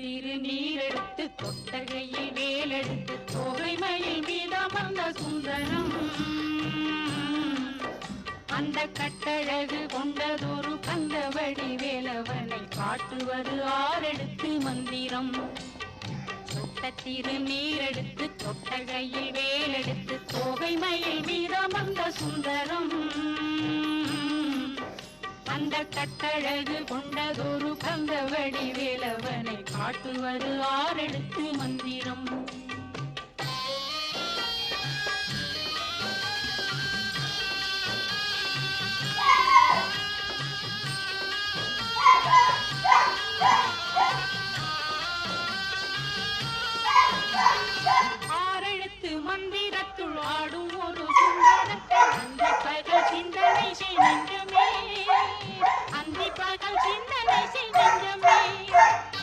திருநீரெடுத்து கொட்டகையில் வேலெடுத்து தோகைமயில் மீதமர்ந்த சுந்தரம் அந்த கட்டழகு கொண்டதொரு கந்தவடி வேலவனை காட்டுவது ஆரெடுத்து மந்திரம் சொட்ட திருநீரெடுத்து கொட்டகையில் வேலெடுத்து தோகைமயில் மீதமர்ந்த சுந்தரம் அந்த கட்டழகு கொண்டதொரு கந்தவடி வேலவனை காட்டுவது ஆரெடுத்து மந்திரம்